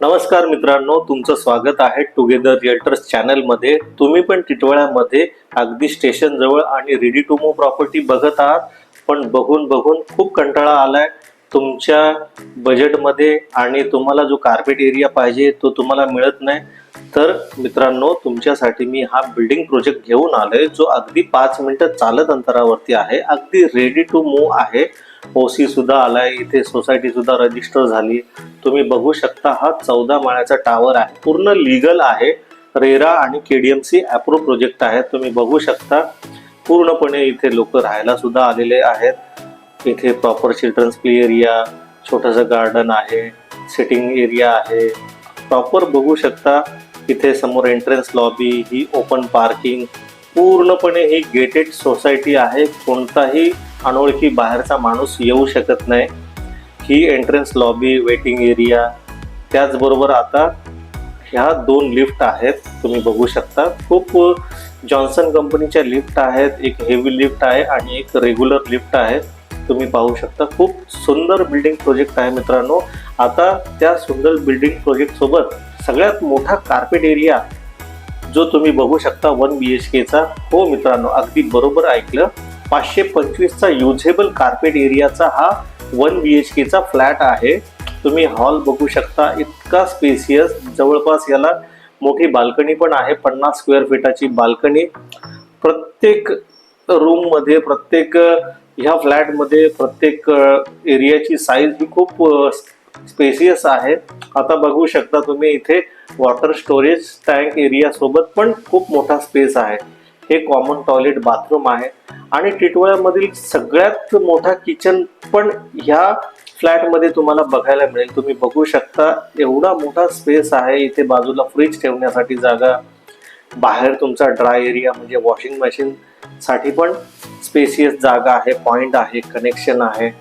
नमस्कार मित्रांनो, तुमचं स्वागत आहे टुगेदर रिअल्टर्स चॅनलमध्ये। तुम्ही पण टिटवाळ्यामध्ये अगदी स्टेशन जवळ आणि रेडी टू मूव्ह प्रॉपर्टी बघत आहात, पण बघून खूप कंटाळा आलाय तुमच्या बजेटमध्ये आणि तुम्हाला जो कार्पेट एरिया पाहिजे तो तुम्हाला मिळत नाही। तर मित्रांनो, तुमच्यासाठी मी हा बिल्डिंग प्रोजेक्ट घेऊन आलोय जो अगदी 5 मिनिटं चालत अंतरावरती आहे, अगदी रेडी टू मूव्ह आहे। ओसी सुद्धा आलाय, इथे सोसायटी सुद्धा रजिस्टर झाली। तुम्ही बघू शकता हा 14 माळ्याचा टावर आहे, पूर्ण लीगल आहे। रेरा आणि केडीएमसी अप्रूव्ह प्रोजेक्ट आहे। तुम्ही बघू शकता पूर्णपणे इथे लोक राहायला सुद्धा आलेले आहेत। इथे प्रॉपर चिल्ड्रन्स प्ले एरिया, छोटंसं गार्डन आहे, सिटिंग एरिया आहे। प्रॉपर बघू शकता इथे समोर एंट्रन्स लॉबी, ही ओपन पार्किंग, पूर्णपणे ही गेटेड सोसायटी आहे। कोणताही अनोळखी बाहेरचा माणूस येऊ शकत नाही। ही एंट्रन्स लॉबी, वेटिंग एरिया, त्याचबरोबर आता ह्या 2 लिफ्ट आहेत। तुम्ही बघू शकता खूप जॉन्सन कंपनीच्या लिफ्ट आहेत, एक हेवी लिफ्ट आहे आणि एक रेग्युलर लिफ्ट आहे। तुम्ही पाहू शकता खूप सुंदर बिल्डिंग प्रोजेक्ट आहे मित्रांनो। आता त्या सुंदर बिल्डिंग प्रोजेक्ट सोबत सगळ्यात मोठा कार्पेट एरिया जो तुम्ही बघू शकता 1 BHK चा, हो मित्रांनो अगदी बरोबर ऐकलं, 525 चा युजेबल कार्पेट एरियाचा हा 1 BHK चा फ्लॅट आहे। तुम्ही हॉल बघू शकता, इतका स्पेसियस, जवळपास याला मोठी बाल्कनी पण आहे, 50 स्क्वेअर फीटाची बाल्कनी। प्रत्येक रूम मध्ये, प्रत्येक ह्या फ्लॅट मध्ये, प्रत्येक एरियाची साईज ही खूप स्पेसियस आहे। आता बघू शकता तुम्ही इथे वॉटर स्टोरेज टँक एरिया सोबत पण खूप मोठा स्पेस आहे। हे कॉमन टॉयलेट बाथरूम आहे आणि टिटवाळ्यामधील सगळ्यात मोठा किचन पण ह्या फ्लॅटमध्ये तुम्हाला बघायला मिळेल। तुम्ही बघू शकता एवढा मोठा स्पेस आहे। इथे बाजूला फ्रीज ठेवण्यासाठी जागा, बाहेर तुमचा ड्राय एरिया म्हणजे वॉशिंग मशीन साठी पण स्पेसियस जागा आहे, पॉइंट आहे, कनेक्शन आहे।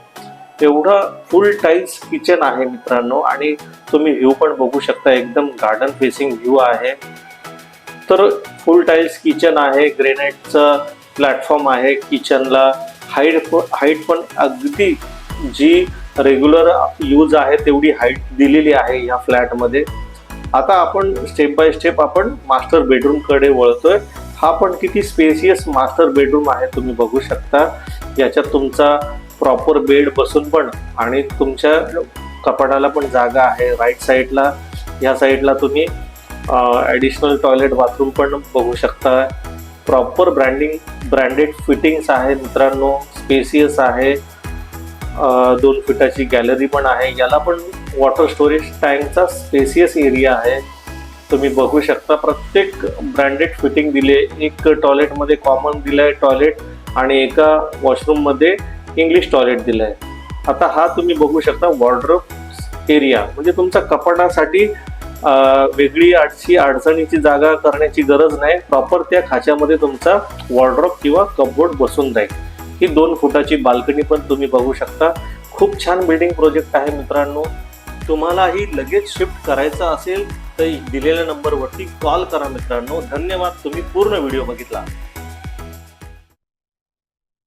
एवढा फुल टाईल्स किचन आहे मित्रांनो आणि तुम्ही व्ह्यू पण बघू शकता, एकदम गार्डन फेसिंग व्ह्यू आहे। तर फुल टाईल्स किचन आहे, ग्रेनाइटचा प्लॅटफॉर्म आहे किचनला, हाईट पण अगदी जी रेग्युलर यूज आहे तेवढी हाईट दिलेली आहे ह्या फ्लॅटमध्ये। आता आपण स्टेप बाय स्टेप आपण मास्टर बेडरूम कडे वळतोय। हा पण किती स्पेसियस मास्टर बेडरूम आहे, तुम्ही बघू शकता। याच्यात तुमचा प्रॉपर बेड बसून पण आणि तुमच्या कपाटाला पण जागा आहे। राईट साईडला, या साईडला तुम्ही ॲडिशनल टॉयलेट बाथरूम पण बघू शकता। प्रॉपर ब्रँडेड फिटिंग्स आहे मित्रांनो, स्पेसियस आहे। 2 फीटाची गॅलरी पण आहे, याला पण वॉटर स्टोरेज टँकचा स्पेसियस एरिया आहे। तुम्ही बघू शकता प्रत्येक ब्रँडेड फिटिंग दिले। एक टॉयलेटमध्ये कॉमन दिलंय टॉयलेट आणि एका वॉशरूम मध्ये इंग्लिश टॉयलेट दिलंय। आता हा तुम्ही बघू शकता वॉर्डरोब एरिया, म्हणजे तुमच्या कपाटासाठी वेगळी अडचणीची जागा करण्याची गरज नाही। प्रॉपर त्या खाच्यामध्ये तुमचा वॉर्डरोब किंवा कपबोर्ड बसून जाईल। ही 2 फुटाची बाल्कनी पण तुम्ही बघू शकता। खूप छान बिल्डिंग प्रोजेक्ट आहे मित्रांनो। तुम्हालाही लगेच शिफ्ट करायचं असेल तर दिलेल्या नंबरवरती कॉल करा मित्रांनो। धन्यवाद, तुम्ही पूर्ण व्हिडिओ बघितला।